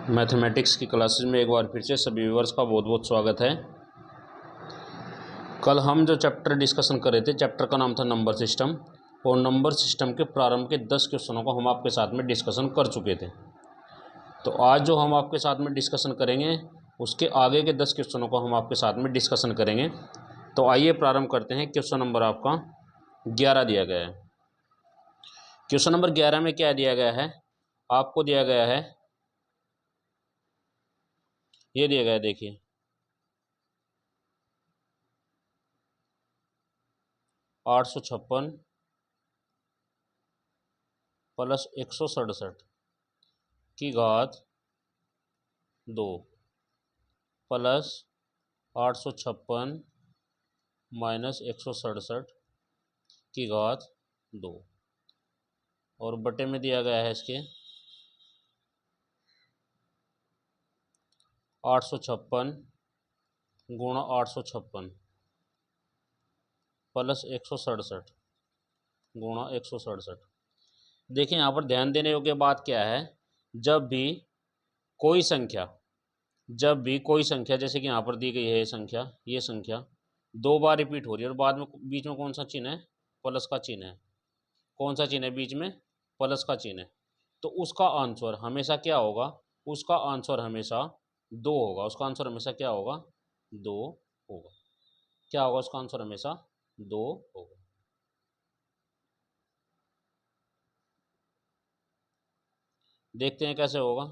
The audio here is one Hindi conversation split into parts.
मैथमेटिक्स की क्लासेस में एक बार फिर से सभी व्यूअर्स का बहुत बहुत स्वागत है। कल हम जो चैप्टर डिस्कशन कर रहे थे, चैप्टर का नाम था नंबर सिस्टम, और नंबर सिस्टम के प्रारंभ के 10 क्वेश्चनों को हम आपके साथ में डिस्कशन कर चुके थे। तो आज जो हम आपके साथ में डिस्कशन करेंगे उसके आगे के 10 क्वेश्चनों को हम आपके साथ में डिस्कशन करेंगे। तो आइए प्रारंभ करते हैं। क्वेश्चन नंबर आपका 11 दिया गया है। क्वेश्चन नंबर 11 में क्या दिया गया है? आपको दिया गया है, ये दिया गया है, देखिए 856 प्लस 167 की घात 2 प्लस 856 माइनस 167 की घात 2, और बटे में दिया गया है इसके 856 गुणा 856 प्लस 167 गुणा 167। देखिए यहाँ पर ध्यान देने योग्य बात क्या है, जब भी कोई संख्या जैसे कि यहाँ पर दी गई है ये संख्या 2 बार रिपीट हो रही है और बाद में बीच में कौन सा चिन्ह है? प्लस का चिन्ह है। कौन सा चिन्ह है बीच में? प्लस का चिन्ह है। तो उसका आंसर हमेशा क्या होगा? उसका आंसर हमेशा 2 होगा। उसका आंसर हमेशा क्या होगा? 2 होगा। क्या होगा उसका आंसर? हमेशा 2 होगा। देखते हैं कैसे होगा।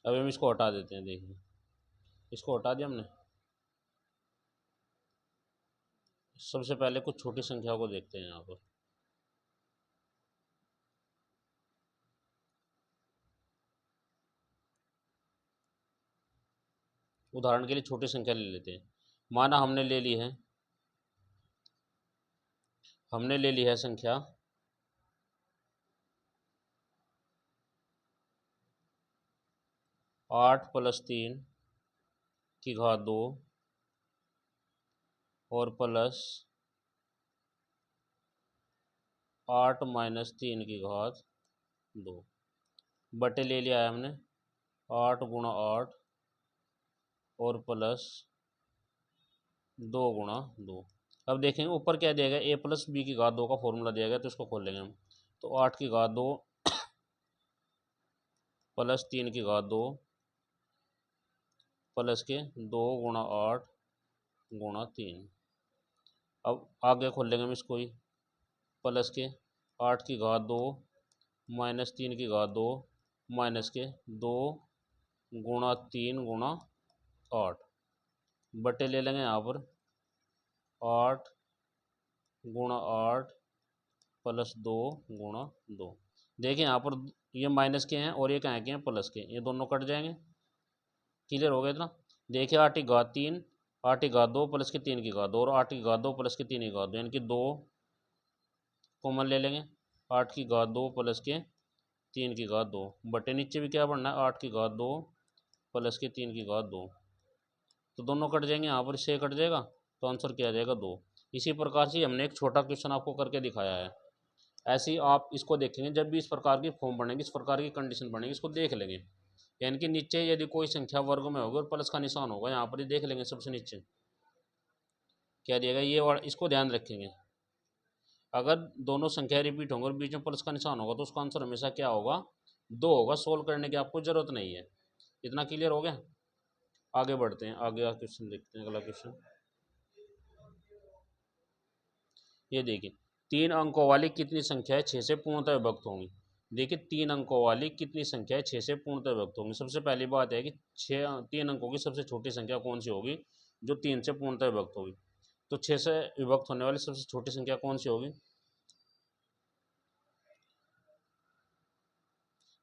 अब हम इसको हटा देते हैं। देखिए इसको हटा दिया हमने। सबसे पहले कुछ छोटी संख्या को देखते हैं। यहाँ पर उदाहरण के लिए छोटी संख्या ले लेते हैं। माना हमने ले ली है संख्या 8 + 3 की घात 2 और प्लस 8 - 3 की घात 2, बटे ले लिया है हमने 8 × 8 और प्लस 2 × 2। अब देखेंगे ऊपर क्या दिया गया, a + b की घात 2 का फॉर्मूला दिया गया, तो इसको खोल लेंगे हम। तो 8 की घात 2 प्लस 3 की घात 2 प्लस के 2 × 8 × 3। अब आगे खोल लेंगे हम इसको ही, प्लस के 8 की घात 2 माइनस 3 की घात 2 माइनस के 2 × 3 × 8, बटे ले लेंगे यहाँ पर 8 × 8 प्लस 2 × 2। देखिए यहाँ पर ये माइनस के हैं और ये कहाँ के हैं? प्लस के। ये दोनों कट जाएंगे। क्लियर हो गया इतना? देखिए 8 की घात 3, 8 की घात 2 प्लस के 3 की घात 2 और 8 की घात 2 प्लस के 3 की घात 2, यानी कि 2 कॉमन ले लेंगे। 8 की घात 2 प्लस के 3 की घात 2, बटे नीचे भी क्या बढ़ना है? 8 की घात 2 प्लस के 3 की घात 2। तो दोनों कट जाएंगे। यहाँ पर इससे कट जाएगा तो आंसर क्या आ जाएगा? 2। इसी प्रकार से हमने एक छोटा क्वेश्चन आपको करके दिखाया है। ऐसे ही आप इसको देखेंगे, जब भी इस प्रकार की फॉर्म बनेगी, इस प्रकार की कंडीशन बनेगी, इसको देख लेंगे। यानी कि नीचे यदि कोई संख्या वर्ग में होगी और प्लस का निशान होगा, यहाँ पर ही देख लेंगे सबसे नीचे क्या दिएगा ये, और इसको ध्यान रखेंगे। अगर दोनों संख्या रिपीट होंगे और बीच में प्लस का निशान होगा तो उसका आंसर हमेशा क्या होगा? 2 होगा। सोल्व करने की आपको जरूरत नहीं है। इतना क्लियर हो गया? आगे बढ़ते हैं, आगे का क्वेश्चन देखते हैं। अगला क्वेश्चन ये देखिए, 3 अंकों वाली कितनी संख्याएं 6 से पूर्णतः विभक्त होंगी? देखिए 3 अंकों वाली कितनी संख्याएं 6 से पूर्णतः विभक्त होंगी? सबसे पहली बात है कि 3 अंकों की सबसे छोटी संख्या कौन सी होगी जो 3 से पूर्णतः विभक्त होगी? तो 6 से विभक्त होने वाली सबसे छोटी संख्या कौन सी होगी?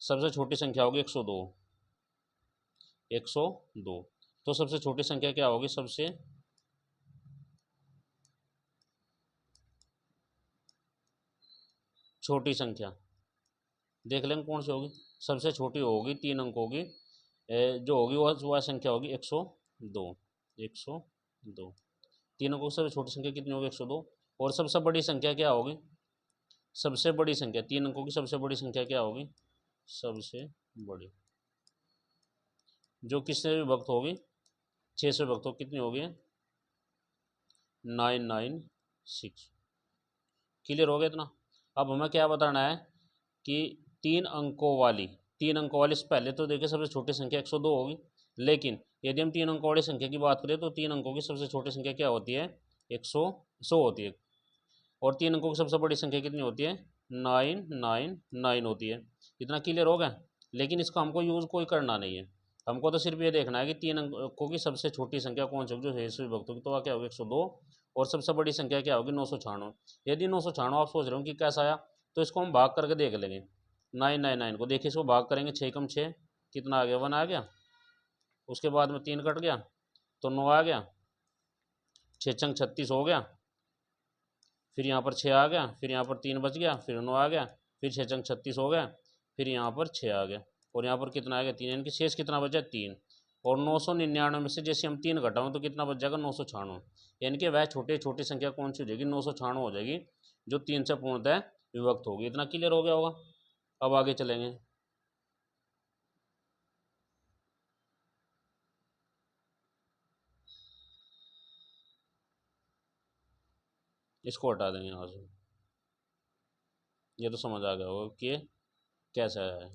सबसे छोटी संख्या होगी 102। 102। तो सबसे छोटी संख्या क्या होगी? सबसे छोटी संख्या देख लेंगे कौन सी होगी। सबसे छोटी होगी 3 अंकों की, जो होगी वह संख्या होगी 102। 102। तीन अंकों की सबसे छोटी संख्या कितनी होगी 102। और सबसे बड़ी संख्या क्या होगी, सबसे बड़ी संख्या, तीन अंकों की सबसे बड़ी संख्या क्या होगी, सबसे बड़ी जो किससे विभक्त होगी, 6 से विभक्त हो, कितनी होगी 996। क्लियर हो गया इतना। अब हमें क्या बताना है कि तीन अंकों वाली से पहले तो देखिए सबसे छोटी संख्या 102 होगी, लेकिन यदि हम तीन अंकों वाली संख्या की बात करें तो तीन अंकों की सबसे छोटी संख्या क्या होती है 100 होती है। और तीन अंकों की सबसे बड़ी संख्या कितनी होती है 999 होती है। इतना क्लियर हो गया। लेकिन इसका हमको यूज़ कोई करना नहीं है, हमको तो सिर्फ ये देखना है कि तीन अंकों की सबसे छोटी संख्या कौन सी होगी जो 6 से विभक्त होगी, तो वह क्या होगी 102। और सबसे बड़ी संख्या क्या होगी 996। यदि 996 आप सोच रहे हो कि कैसा आया, तो इसको हम भाग करके देख लेंगे। 999 को देखिए, इसको भाग करेंगे 6 कम 6 कितना आ गया 1 आ गया, उसके बाद में 3 कट गया तो 9 आ गया, 6 चंग 36 हो गया, फिर यहाँ पर 6 आ गया, फिर यहाँ पर 3 बच गया, फिर 9 आ गया, फिर 6 चंग 36 हो गया, फिर यहाँ पर 6 आ गया, और यहाँ पर कितना आ गया 3, यानी कि शेष कितना बचा 3। और 999 में से जैसे हम 3 घटाओ तो कितना बच जाएगा 996, यानी कि वह छोटी संख्या कौन सी हो जाएगी 996 हो जाएगी, जो 3 से पूर्णतः विभक्त होगी। इतना क्लियर हो गया होगा। अब आगे चलेंगे। इसको हटा देंगे यहाँ से, ये तो समझ आ गया होगा कि कैसा है।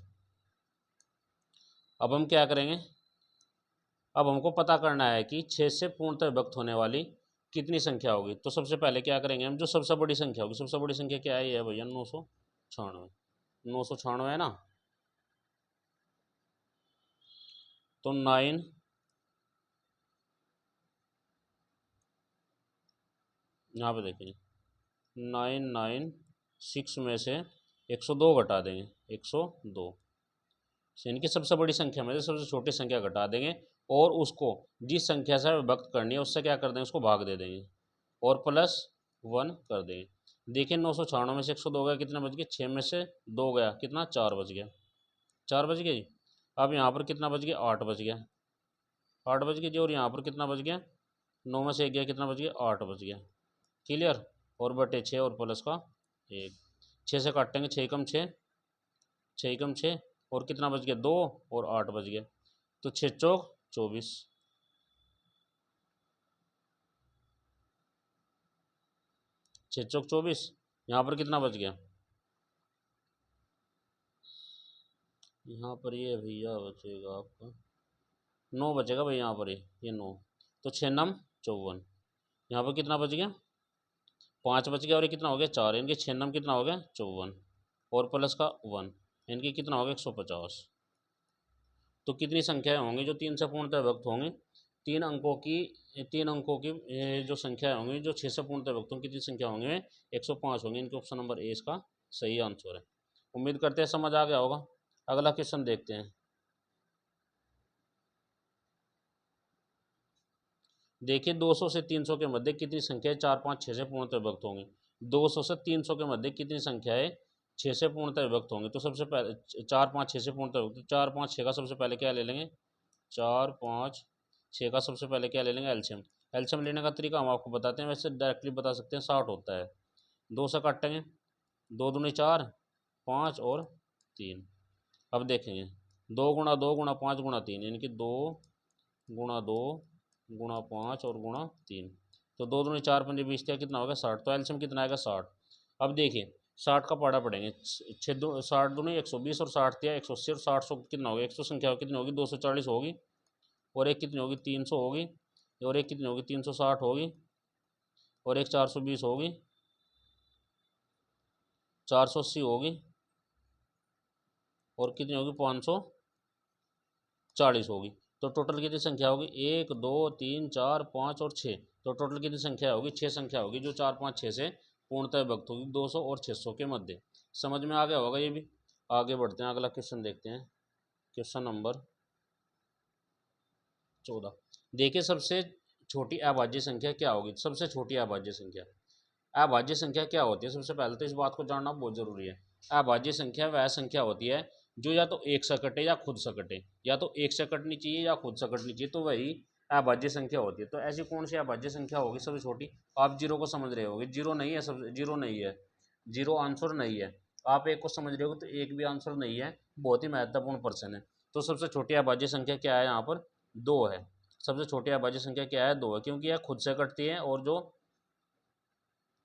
अब हम क्या करेंगे, अब हमको पता करना है कि 6 से पूर्णतः विभक्त होने वाली कितनी संख्या होगी। तो सबसे पहले क्या करेंगे हम, जो सबसे बड़ी संख्या होगी, सबसे बड़ी संख्या क्या है, ये है भैया 996। 996 है ना, तो 9 यहाँ पे देखिए 996 में से 102 घटा देंगे, 102 यानी कि सबसे बड़ी संख्या में से सबसे छोटी संख्या घटा देंगे, और उसको जिस संख्या से विभक्त करनी है उससे क्या कर देंगे, उसको भाग दे देंगे और +1 कर देंगे। देखिए 996 में से 102 गया, कितना बच गया 6 में से 2 गया, कितना 4 बच गया, 4 बच गया जी। अब यहाँ पर कितना बच गया 8 बच गया, 8 बच गया जी। और यहाँ पर कितना बच गया 9 में से 1 गया, कितना बच गया 8 बच गया। क्लियर। और बटे 6 और प्लस का 1, 6 से काटेंगे 6 कम 6, 6 कम 6, और कितना बच गया 2 और 8 बच गया, तो 6 चौक 24, 6 चौक 24। यहाँ पर कितना बच गया, यहाँ पर ये भैया बचेगा आपका 9 बचेगा भाई, यहाँ पर ये 9, तो 6 नम 54। यहाँ पर कितना बच गया 5 बच गया, और ये कितना हो गया 4, इनके 6 नम कितना हो गया 54, और प्लस का 1, इनकी कितना हो गया 150। तो कितनी संख्याएं होंगी जो 3 से पूर्णतः विभक्त होंगी, तीन अंकों की जो संख्या होंगी जो 6 से पूर्णतः विभक्त होंगी, कितनी संख्या होंगी 105 होंगी। इनके ऑप्शन नंबर ए इसका सही आंसर है। उम्मीद करते हैं समझ आ गया होगा। अगला क्वेश्चन देखते हैं। देखिए 200 से 300 के मध्य कितनी संख्याएं 4 5 6 से पूर्णतः विभक्त होंगी। 200 से 300 के मध्य कितनी संख्याएं 6 से पूर्णतः विभक्त होंगी। तो सबसे पहले 4 5 6 से पूर्णतः विभक्त, 4 5 6 का सबसे पहले क्या ले लेंगे, 4 5 6 का सबसे पहले क्या ले लेंगे एल्शियम। एल्शियम लेने का तरीका हम आपको बताते हैं, वैसे डायरेक्टली बता सकते हैं 60 होता है। 2 से काटेंगे, 2 दूनी 4, 5 और 3। अब देखेंगे 2 गुणा 2 गुणा 5 गुणा 3, यानी कि 2 गुणा 2 गुणा 5 और गुणा 3। तो 2 दूनी 4 पंजे 20 क्या कितना होगा 60। तो एल्शियम कितना आएगा 60। अब देखिए 60 का पढ़ा पड़ेंगे, 60 दूनी 120 और 60 दिया 180, और 60 सौ कितना होगा 100 संख्या कितनी होगी 240 होगी, और एक कितनी होगी 300 होगी, और एक कितनी होगी 360 होगी, और एक 420 होगी, 480 होगी, और कितनी होगी 540 होगी। तो टोटल कितनी संख्या होगी 1 2 3 4 5 और 6। तो टोटल कितनी संख्या होगी 6 संख्या होगी जो 4 5 6 से पूर्णतः विभक्त होगी 200 और 600 के मध्य। समझ में आ गया होगा ये भी। आगे बढ़ते हैं, अगला क्वेश्चन देखते हैं। Question number 14। देखिए सबसे छोटी अभाज्य संख्या क्या होगी। सबसे छोटी अभाज्य संख्या, अभाज्य संख्या क्या होती है, सबसे पहले तो इस बात को जानना बहुत जरूरी है। अभाज्य संख्या वह संख्या होती है जो या तो एक से कटे या खुद से कटे, या तो एक से कटनी चाहिए या खुद से कटनी चाहिए, तो वही अभाज्य संख्या होती है। तो ऐसी कौन सी अभाज्य संख्या होगी सबसे छोटी? आप जीरो को समझ रहे होगे, जीरो नहीं है, सब जीरो नहीं है, जीरो आंसर नहीं है। आप एक को समझ रहे हो तो एक भी आंसर नहीं है, बहुत ही महत्वपूर्ण प्रश्न है। तो सबसे छोटी अभाज्य संख्या क्या है यहाँ पर? 2 है। सबसे छोटी अभाज्य संख्या क्या है? 2 है, क्योंकि यह खुद से कटती है और जो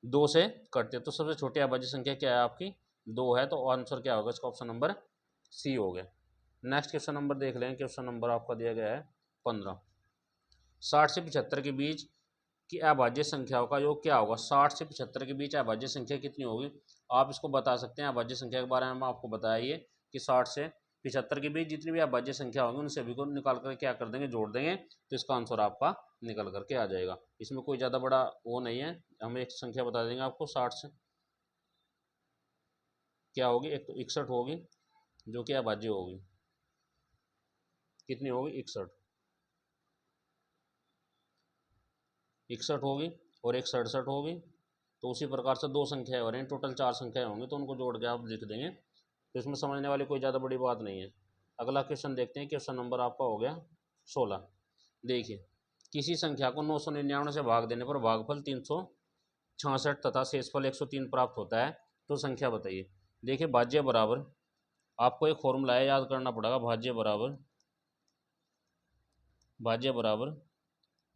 2 से कटती है। तो सबसे छोटी अभाज्य संख्या क्या है आपकी? 2 है। तो आंसर क्या होगा इसका? ऑप्शन नंबर सी हो गया। नेक्स्ट क्वेश्चन नंबर देख लेंगे। क्वेश्चन नंबर आपका दिया गया है 15। 60 से 75 के बीच की अभाज्य संख्याओं का योग क्या होगा? 60 से 75 के बीच अभाज्य संख्या कितनी होगी? आप इसको बता सकते हैं। अभाज्य संख्या के बारे में आपको बताया ये कि 60 से 75 के बीच जितनी भी अभाज्य संख्या होंगी उन सभी को निकाल कर क्या कर देंगे? जोड़ देंगे, तो इसका आंसर आपका निकल करके आ जाएगा। इसमें कोई ज़्यादा बड़ा वो नहीं है। हम एक संख्या बता देंगे आपको। 60 से क्या होगी? एक तो 61 होगी, जो कि अभाज्य होगी। कितनी होगी? 61। 61 होगी और एक 67 होगी। तो उसी प्रकार से दो संख्याएं हो रही हैं, टोटल 4 संख्याएं होंगी, तो उनको जोड़ के आप लिख देंगे। तो इसमें समझने वाली कोई ज़्यादा बड़ी बात नहीं है। अगला क्वेश्चन देखते हैं। क्वेश्चन नंबर आपका हो गया 16। देखिए, किसी संख्या को 999 से भाग देने पर भागफल 366 तथा शेषफल 103 प्राप्त होता है, तो संख्या बताइए। देखिए, भाज्य बराबर, आपको एक फॉर्मूला है, याद करना पड़ेगा। भाज्य बराबर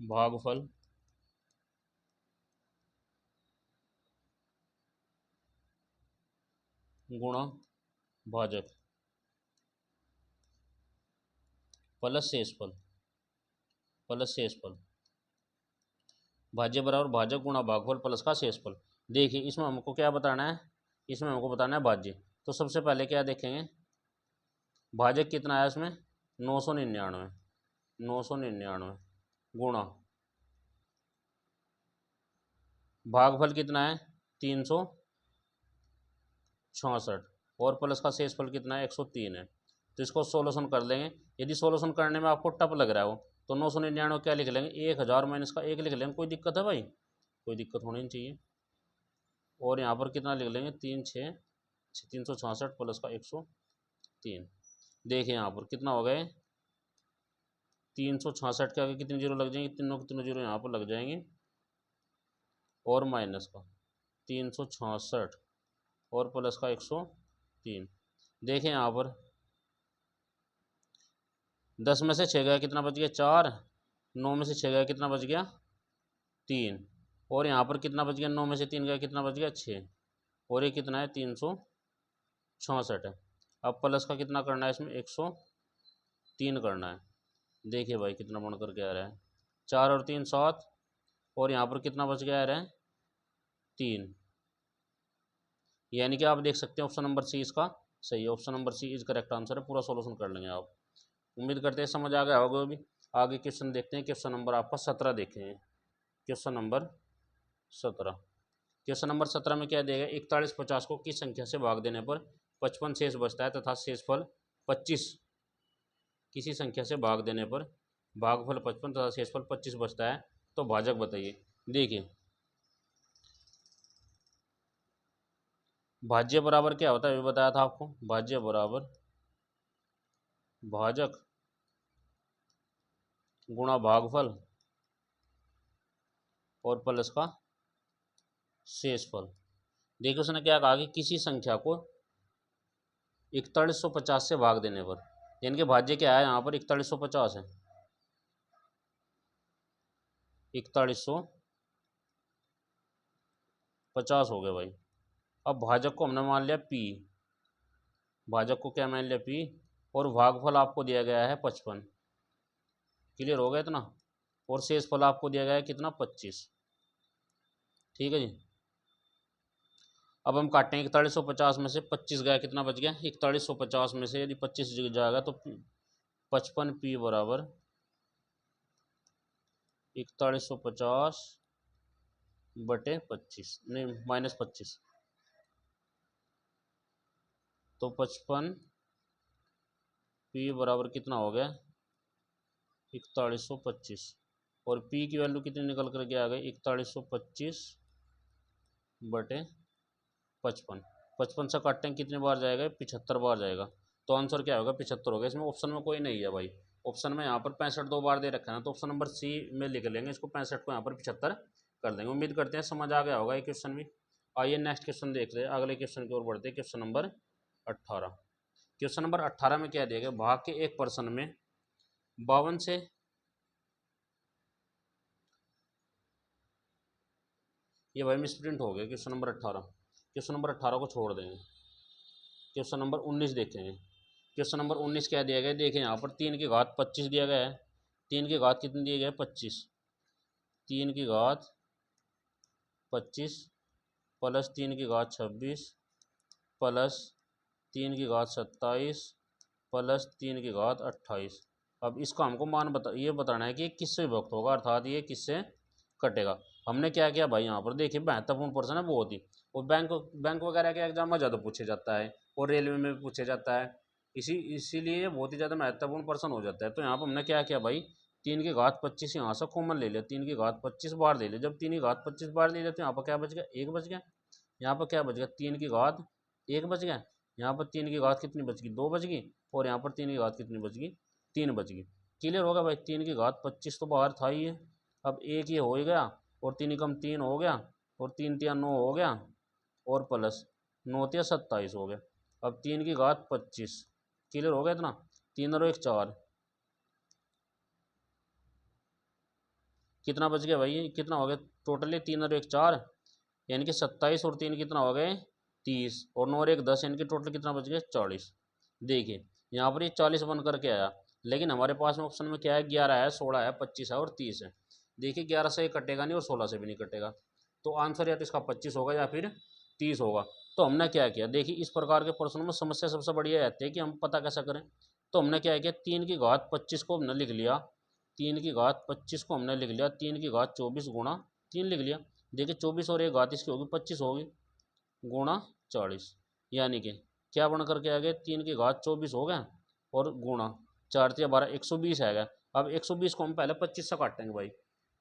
भागफल गुणा भाजक प्लस शेषफल भाज्य बराबर भाजक गुणा भागफल प्लस का शेषफल। देखिए, इसमें हमको क्या बताना है? इसमें हमको बताना है भाज्य। तो सबसे पहले क्या देखेंगे? भाजक कितना है इसमें? 999 गुणा भागफल कितना है? 366 और प्लस का शेषफल कितना है? 103 है। तो इसको सोल्यूशन कर लेंगे। यदि सोल्यूशन करने में आपको टफ लग रहा हो तो 999 क्या लिख लेंगे? 1000 माइनस का 1 लिख लेंगे। कोई दिक्कत है भाई? कोई दिक्कत होनी नहीं चाहिए। और यहाँ पर कितना लिख लेंगे? 366 प्लस का 103। देखिए यहाँ पर कितना हो गए? 366 के आगे कितनी जीरो लग जाएंगे? तीनों के तीनों जीरो यहाँ पर लग जाएंगे, और माइनस का 366 और प्लस का 103। देखें यहाँ पर 10 में से 6 गया, कितना बच गया? 4। 9 में से 6 गया, कितना बच गया? 3। और यहाँ पर कितना बच गया? 9 में से 3 गया, कितना बच गया? 6। और ये कितना है? 366 है। अब प्लस का कितना करना है इसमें? 103 करना है। देखिए भाई कितना बन करके आ रहा है? 4 और 3 7। और यहाँ पर कितना बच गया आ रहा है? 3। यानी कि आप देख सकते हैं ऑप्शन नंबर सी इसका सही है। Option number C is correct answer है। पूरा सॉल्यूशन कर लेंगे आप। उम्मीद करते हैं समझ आ गया होगा। अभी आगे क्वेश्चन देखते हैं। क्वेश्चन नंबर आपका 17 देखेंगे। Question number 17। क्वेश्चन नंबर 17 में क्या देगा? 41 50 को किस संख्या से भाग देने पर 55 शेष बचता है तथा शेषफल 25? किसी संख्या से भाग देने पर भागफल 55 तथा शेषफल 25 बचता है, तो भाजक बताइए। देखिए, भाज्य बराबर क्या होता है ये बताया था आपको। भाज्य बराबर भाजक गुणा भागफल और प्लस का शेषफल। देखिए, उसने क्या कहा कि किसी संख्या को 4150 से भाग देने पर, यानी कि भाज्य क्या है यहाँ पर? 4150 है। 4150 हो गया भाई। अब भाजक को हमने मान लिया पी। भाजक को क्या मान लिया? पी। और भागफल आपको दिया गया है 55। क्लियर हो गया इतना? और शेषफल आपको दिया गया है कितना? 25। ठीक है जी। अब हम काटें 4150 में से 25 गया, कितना बच गया? 4150 में से यदि 25 जाएगा तो 55 पी बराबर 4150 बटे 25, नहीं -25। तो 55 पी बराबर कितना हो गया? 4125। और पी की वैल्यू कितनी निकल करके आ गई? 4125 बटे 55। 55 से काटते हैं कितने बार जाएगा? 75 बार जाएगा। तो आंसर क्या होगा? 75 होगा। इसमें ऑप्शन में कोई नहीं है भाई। ऑप्शन में यहाँ पर 65 2 बार दे रखा है ना, तो ऑप्शन नंबर सी में लिख लेंगे इसको, 65 को यहाँ पर 75 कर देंगे। उम्मीद करते हैं समझ आ गया होगा ये क्वेश्चन भी। आइए नेक्स्ट क्वेश्चन देख रहे हैं, अगले क्वेश्चन की ओर बढ़ते हैं। Question number 18। क्वेश्चन नंबर 18 में क्या दिया गया, भाग के एक पर्सन में 52 से ये भाई मिसप्रिंट हो गया क्वेश्चन नंबर 18। क्वेश्चन नंबर 18 को छोड़ देंगे, क्वेश्चन नंबर 19 देखेंगे। क्वेश्चन नंबर 19 क्या दिया गया, देखें यहाँ पर 3 की घात 25 दिया गया है। 3 की घात कितनी दिया गया है, 25। 3 की घात 25 प्लस 3 की घात 26 प्लस 3 की घात 27 प्लस 3 की घात 28। अब इसका हमको मान ये बताना है कि किससे विभक्त होगा, अर्थात ये किससे कटेगा। हमने क्या किया भाई, यहाँ पर देखिए महत्वपूर्ण प्रश्न है बहुत ही, और बैंक वगैरह के एग्जाम में ज़्यादा पूछे जाता है और रेलवे में भी पूछे जाता है, इसीलिए बहुत ही ज़्यादा महत्वपूर्ण प्रश्न हो जाता है। तो यहाँ पर हमने क्या किया भाई, 3 की घात 25 यहाँ से कॉमन ले लिया, 3 की घात 25 बार ले लिया। जब 3 की घात 25 बार ले लिया तो यहाँ पर क्या बच गया, 1 बच गया। यहाँ पर क्या बच गया, 3 की घात 1 बच गया। यहाँ पर 3 की घात कितनी बच गई, 2 बच गई। और यहाँ पर 3 की घात कितनी बच गई, 3 बच गई। क्लियर होगा भाई, 3 की घात 25 तो बाहर था ही है, अब एक ये हो ही गया, और 3 कम 3 हो गया, और 3 तिया 9 हो गया, और प्लस 9 तिया 27 हो गया। अब 3 की घात 25, क्लियर हो गया इतना, 3 और 1 4, कितना बच गया भाई, कितना हो गया टोटली, 3 और 1 4 यानी कि 27, और 3 कितना हो गए 30, और 9 और 1 10 यानी कि टोटल कितना बच गया 40। देखिए यहाँ पर ये 40 बन करके आया, लेकिन हमारे पास में ऑप्शन में क्या है, 11 है, 16 है, 25 है और 30 है। देखिए 11 से ये कटेगा नहीं और 16 से भी नहीं कटेगा, तो आंसर या तो इसका 25 होगा या फिर 30 होगा। तो हमने क्या किया, देखिए इस प्रकार के प्रश्नों में समस्या सबसे बढ़िया रहती है कि हम पता कैसा करें। तो हमने क्या किया, 3 की घात 25 को हमने लिख लिया, 3 की घात 25 को हमने लिख लिया, 3 की घात 24 गुणा 3 लिख लिया। देखिए 24 और एक घात इसकी होगी 25 होगी, गुणा 40, यानी कि क्या बन करके आ गए, 3 की घात 24 हो गया और गुणा 4 तिया 12 120 आएगा। अब 120 को हम पहले 25 से काटेंगे भाई,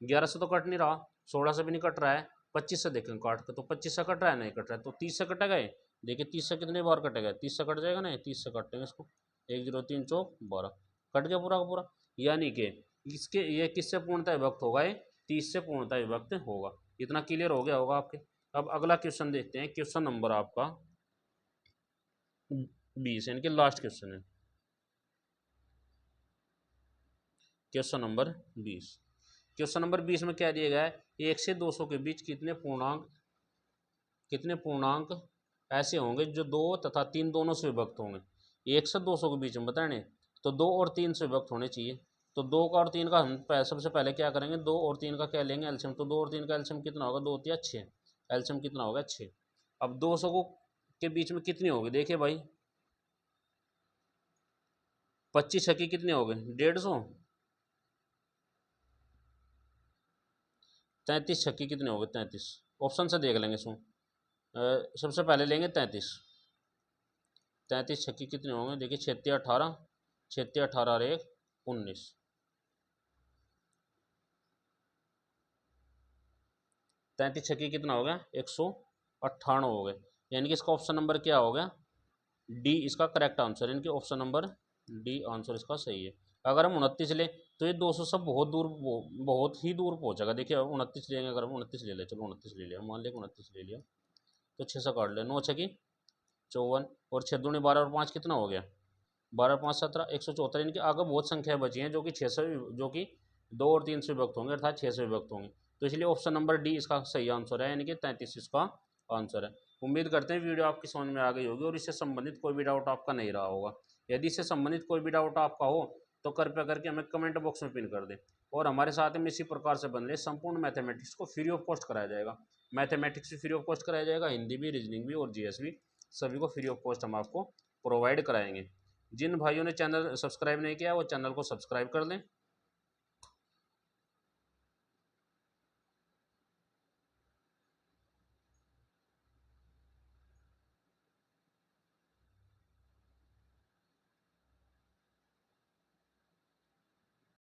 11 से तो कट नहीं रहा, 16 से भी नहीं कट रहा है, 25 से देखेंगे काट के, तो 25 से कट रहा है, नहीं कट रहा है, तो 30 से कटेगा ये। देखिए 30 से कितने बार कटेगा, 30 से कट जाएगा ना, 30 से काटेंगे इसको, 1 0 3 चौक 12, कट गया पूरा का पूरा। यानी कि इसके ये किससे पूर्णतः विभक्त होगा, ये 30 से पूर्णतः विभक्त होगा। इतना क्लियर हो गया होगा आपके। अब अगला क्वेश्चन देखते हैं, क्वेश्चन नंबर आपका 20 यानी कि लास्ट क्वेश्चन है, क्वेश्चन नंबर 20। क्वेश्चन नंबर 20 में क्या दिया गया है, 1 से 200 के बीच कितने पूर्णांक ऐसे होंगे जो 2 तथा 3 दोनों से विभक्त होंगे। 1 से 200 के बीच में बताने, तो 2 और 3 से विभक्त होने चाहिए। तो 2 का और 3 का हम सबसे पहले क्या करेंगे, 2 और 3 का क्या लेंगे एल्शियम, तो 2 और 3 का एल्शियम कितना होगा, 2 तिया 6, एल्शियम कितना होगा 6। अब 200 को के बीच में कितनी होगी, देखिए भाई 25 छक्के कितने हो गए 150, 33 छक्के कितने हो गए 33। ऑप्शन से देख लेंगे इसमें, सबसे पहले लेंगे 33, 33 छक्के कितने होंगे, देखिए 6 18, 6 18 और 1 19, 33 छक्के कितना हो गया 198 हो गए। यानी कि इसका ऑप्शन नंबर क्या हो गया, डी इसका करेक्ट आंसर, यानी कि ऑप्शन नंबर डी आंसर इसका सही है। अगर हम 29 ले तो ये 200 सब बहुत ही दूर पहुंचेगा। देखिए 29 लेंगे, अगर हम 29 ले लें, चलो 29 ले लिया, मान लिया 29 ले लिया, तो 6 से काट ले, 9 छकी 54, और 6 दूनी 12 और 5 कितना हो गया 12 5 17 174। इनकी आगे बहुत संख्या बची हैं जो कि 6 से, जो कि 2 और 3 से विभक्त होंगे, अर्थात 6 से विभक्त होंगे। तो इसलिए ऑप्शन नंबर डी इसका सही आंसर है, यानी कि 33 इसका आंसर है। उम्मीद करते हैं वीडियो आपकी समझ में आ गई होगी और इससे संबंधित कोई भी डाउट आपका नहीं रहा होगा। यदि इससे संबंधित कोई भी डाउट आपका हो तो कृपया करके हमें कमेंट बॉक्स में पिन कर दें, और हमारे साथ में इसी प्रकार से बन रहे संपूर्ण मैथमेटिक्स को फ्री ऑफ कॉस्ट कराया जाएगा। मैथमेटिक्स भी फ्री ऑफ कॉस्ट कराया जाएगा, हिंदी भी, रीजनिंग भी और जीएस भी, सभी को फ्री ऑफ कॉस्ट हम आपको प्रोवाइड कराएंगे। जिन भाइयों ने चैनल सब्सक्राइब नहीं किया वो चैनल को सब्सक्राइब कर लें